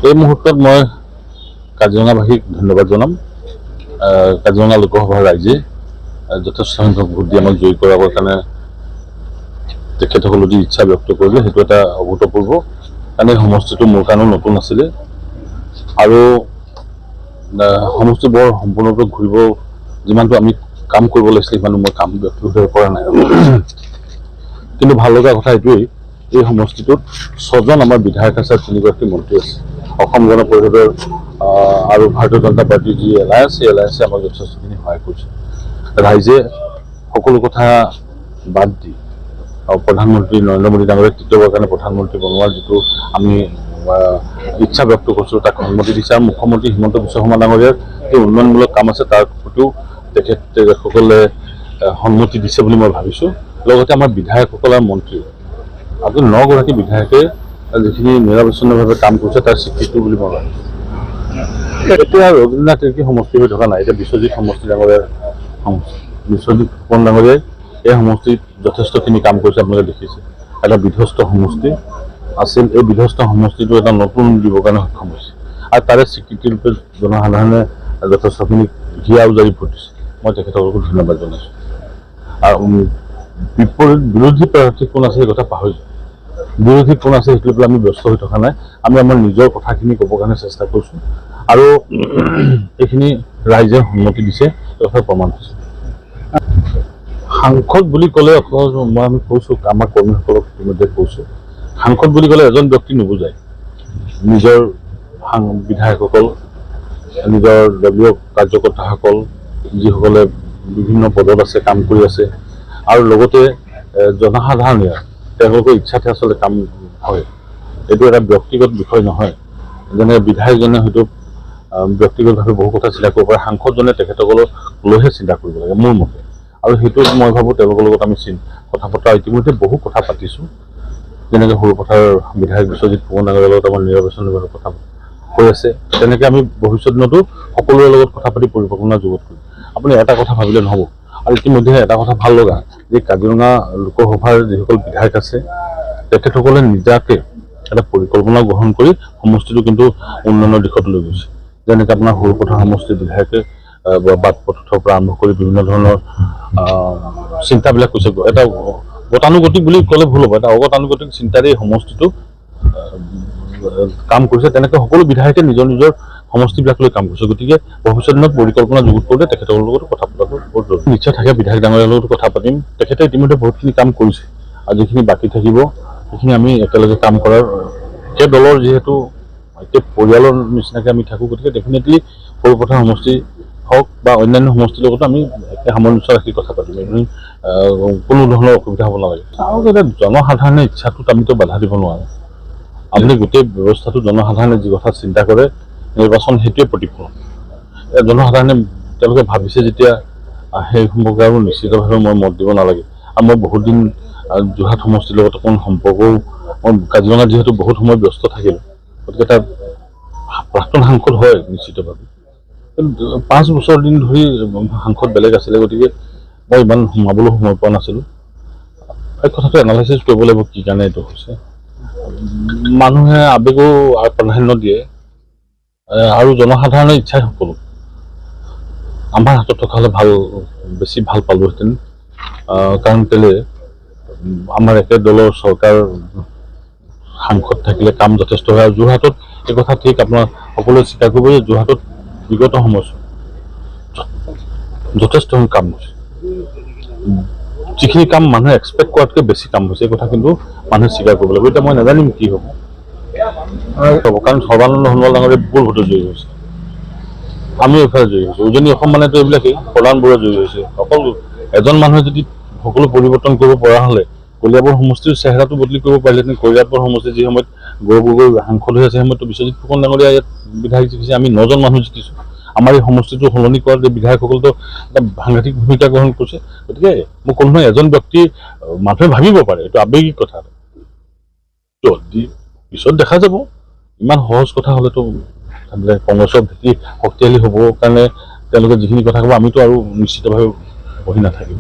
এই মুহূৰ্তত মই কাজিৰঙাবাসীক ধন্যবাদ জনাম। কাজিৰঙা লোকসভাৰ ৰাইজে যথেষ্ট সংখ্যক ভোট দি আমাক জয়ী কৰাবৰ কাৰণে তেখেতসকলে যি ইচ্ছা ব্যক্ত কৰিলে সেইটো এটা অভূতপূৰ্ব, কাৰণ এই সমষ্টিটো মোৰ কাৰণেও নতুন আছিলে আৰু সমষ্টি বৰ সম্পূৰ্ণৰূপে ঘূৰিব যিমানটো আমি কাম কৰিব লাগিছিলে সিমানো মই কাম ব্যক্তিগতভাৱে কৰা নাই। কিন্তু ভাল লগা কথা এইটোৱেই, এই সমষ্টিটোত 6জন আমাৰ বিধায়ক আছে, 3গৰাকী মন্ত্ৰী আছে। অসম গণ পৰিষদৰ আৰু ভাৰতীয় জনতা পাৰ্টিৰ যি এলায়েন্স, সেই এলায়েন্সে আমাক যথেষ্টখিনি সহায় কৰিছে। ৰাইজে সকলো কথা বাদ দি প্ৰধানমন্ত্ৰী নৰেন্দ্ৰ মোদী ডাঙৰীয়াক তৃতীয়বাৰৰ কাৰণে প্ৰধানমন্ত্ৰী বনোৱাৰ যিটো আমি ইচ্ছা ব্যক্ত কৰিছোঁ তাক সন্মতি দিছে, আৰু মুখ্যমন্ত্ৰী হিমন্ত বিশ্ব শৰ্মা ডাঙৰীয়াৰ যি উন্নয়নমূলক কাম আছে তাৰ প্ৰতিও তেখেতসকলে সন্মতি দিছে বুলি মই ভাবিছোঁ। লগতে আমাৰ বিধায়কসকল আৰু মন্ত্ৰী আজি 9গৰাকী বিধায়কে যিখিনি নিৰৱচ্ছিন্নভাৱে কাম কৰিছে তাৰ স্বীকৃতি বুলি মই ভাবিছোঁ। এতিয়া ৰবীন্দ্ৰনাথ তিৰ্কী সমষ্টি হৈ থকা নাই, এতিয়া বিশ্বজিৎ সমষ্টি ডাঙৰীয়াৰ বিশ্বজিৎ ফুকন ডাঙৰীয়াই এই সমষ্টিত যথেষ্টখিনি কাম কৰিছে। আপোনালোকে দেখিছে এটা বিধ্বস্ত সমষ্টি আছিল, এই বিধ্বস্ত সমষ্টিটো এটা নতুন দিবৰ কাৰণে সক্ষম হৈছে, আৰু তাৰে স্বীকৃতিৰূপে জনসাধাৰণে যথেষ্টখিনি হিয়া উজাৰি ভোট দিছে। মই তেখেতসকলক ধন্যবাদ জনাইছোঁ। আৰু বিৰোধী প্ৰাৰ্থী কোন আছে সেই কথা পাহৰি যায়, বিৰোধী কোন আছে সেইটো লৈ আমি ব্যস্ত হৈ থকা নাই। আমি আমাৰ নিজৰ কথাখিনি ক'বৰ কাৰণে চেষ্টা কৰিছোঁ, আৰু এইখিনি ৰাইজে সন্মতি দিছে, কথা প্ৰমাণ হৈছে। সাংসদ বুলি ক'লে আমি কৈছোঁ, আমাৰ কৰ্মীসকলক ইতিমধ্যে কৈছোঁ, সাংসদ বুলি ক'লে এজন ব্যক্তি নুবুজায়। নিজৰ বিধায়কসকল, নিজৰ দলীয় কাৰ্যকৰ্তাসকল যিসকলে বিভিন্ন পদত আছে, কাম কৰি আছে, আৰু লগতে জনসাধাৰণে তেওঁলোকৰ ইচ্ছাতে আচলতে কাম হয়। এইটো এটা ব্যক্তিগত বিষয় নহয়। যেনে বিধায়কজনে হয়তো ব্যক্তিগতভাৱে বহু কথা চিন্তা কৰিব পাৰে, সাংসদজনে তেখেতসকলক লৈহে চিন্তা কৰিব লাগে মোৰ মতে। আৰু সেইটো মই ভাবোঁ তেওঁলোকৰ লগত আমি কথা বতৰা ইতিমধ্যে বহু কথা পাতিছোঁ। যেনেকৈ সৰুপথাৰ বিধায়ক বিশ্বজিৎ ফুকন ডাঙৰীয়াৰ লগত আমাৰ নিৰৱচ্ছিন্নভাৱে কথা হৈ আছে, তেনেকৈ আমি ভৱিষ্যত দিনতো সকলোৰে লগত কথা পাতি পৰিকল্পনা যুগুত কৰিম। আপুনি এটা কথা ভাবিলে নহ'ব, আৰু ইতিমধ্যে এটা কথা ভাল লগা যে কাজিৰঙা লোকসভাৰ যিসকল বিধায়ক আছে তেখেতসকলে নিজাকে এটা পৰিকল্পনা গ্ৰহণ কৰি সমষ্টিটো কিন্তু উন্নয়নৰ দিশত লৈ গৈছে। যেনেকৈ আপোনাৰ সৰুপথাৰ সমষ্টিৰ বিধায়কে বাট পথৰ পৰা আৰম্ভ কৰি বিভিন্ন ধৰণৰ চিন্তাবিলাক কৈছে। এটা গতানুগতিক বুলি ক'লে ভুল হ'ব, এটা অগতানুগতিক চিন্তাৰে এই সমষ্টিটো কাম কৰিছে। তেনেকৈ সকলো বিধায়কে নিজৰ নিজৰ সমষ্টিবিলাক লৈ কাম কৰিছে। গতিকে ভৱিষ্যত দিনত পৰিকল্পনা যুগুত কৰিলে তেখেতসকলৰ লগত কথা পতাটো বহুত জৰুৰী। নিশ্চয় থাকে, বিধায়ক ডাঙৰীয়াৰ লগত কথা পাতিম। তেখেতে ইতিমধ্যে বহুতখিনি কাম কৰিছে, আৰু যিখিনি বাকী থাকিব সেইখিনি আমি একেলগে কাম কৰাৰ, সেই দলৰ যিহেতু এতিয়া পৰিয়ালৰ নিচিনাকৈ আমি থাকোঁ, গতিকে ডেফিনেটলি সৰুপথাৰ সমষ্টি হওক বা অন্যান্য সমষ্টিৰ লগতো আমি একে সামঞ্জস্য ৰাখি কথা পাতিম। কোনো ধৰণৰ অসুবিধা হ'ব নালাগে। আৰু এতিয়া জনসাধাৰণৰ ইচ্ছাটোত আমিতো বাধা দিব নোৱাৰোঁ। আপুনি গোটেই ব্যৱস্থাটো জনসাধাৰণে যি কথা চিন্তা কৰে, নিৰ্বাচন সেইটোৱে প্ৰতিফলন। জনসাধাৰণে তেওঁলোকে ভাবিছে যেতিয়া সেই সম্পৰ্কে আৰু নিশ্চিতভাৱে মই মত দিব নালাগে। আৰু মই বহুত দিন যোৰহাট সমষ্টিৰ লগত অকণ সম্পৰ্কও, মই কাজিৰঙাত যিহেতু বহুত সময় ব্যস্ত থাকিলোঁ, গতিকে এটা প্ৰাক্তন সাংসদ হয় নিশ্চিতভাৱে। 5 বছৰ দিন ধৰি সাংসদ বেলেগ আছিলে, গতিকে মই ইমান সোমাবলৈ সময় পোৱা নাছিলোঁ। এই কথাটো এনালাইচিছ কৰিব লাগিব কি কাৰণে এইটো হৈছে। মানুহে আৱেগো প্ৰাধান্য দিয়ে, আৰু জনসাধাৰণৰ ইচ্ছাই সকলো। আমাৰ হাতত থকা হ'লে বেছি ভাল পালোহেঁতেন, কাৰণ কেলে আমাৰ একে দলৰ চৰকাৰ সাংসদ থাকিলে কাম যথেষ্ট হয়। আৰু যোৰহাটত এই কথা ঠিক আপোনাৰ সকলোৱে স্বীকাৰ কৰিব যে যোৰহাটত বিগত সময়ছোৱাত যথেষ্ট কাম হৈছে। যিখিনি কাম মানুহে এক্সপেক্ট কৰাতকৈ বেছি কাম হৈছে, এই কথা কিন্তু মানুহে স্বীকাৰ কৰিব লাগিব। এতিয়া মই নাজানিম কি হ'ব, কাৰণ সৰ্বানন্দ সোণোৱাল ডাঙৰীয়া বিপুল ভোটত জয়ী হৈছে, আমিও এইফালে জয়ী হৈছোঁ। উজনি অসম মানেতো এইবিলাকেই, প্ৰধান বৰুৱা জয়ী হৈছে। অকল এজন মানুহে যদি সকলো পৰিৱৰ্তন কৰিব পৰা হ'লে কলিয়াবৰ সমষ্টিৰ চেহেৰাটো বদলি কৰিব পাৰিলেহেঁতেন। কলিয়াবৰ সমষ্টি যি সময়ত গৌৰৱ গগৈ সাংসদ হৈ আছে, সেই সময়ততো বিশ্বজিৎ ফুকন ডাঙৰীয়া ইয়াত বিধায়ক জিকিছে, আমি 9জন মানুহ জিকিছোঁ। আমাৰ এই সমষ্টিটো সলনি কৰাৰ যে বিধায়কসকলেতো এটা সাংঘাতিক ভূমিকা গ্ৰহণ কৰিছে। গতিকে মই কোনো নহয়, এজন ব্যক্তি মানুহে ভাবিব পাৰে এইটো আৱেগিক কথা, পিছত দেখা যাব। ইমান সহজ কথা হ'লেতো কংগ্ৰেছৰ ভেটি শক্তিশালী হ'বৰ কাৰণে তেওঁলোকে যিখিনি কথা ক'ব, আমিতো আৰু নিশ্চিতভাৱে বহি নাথাকিম।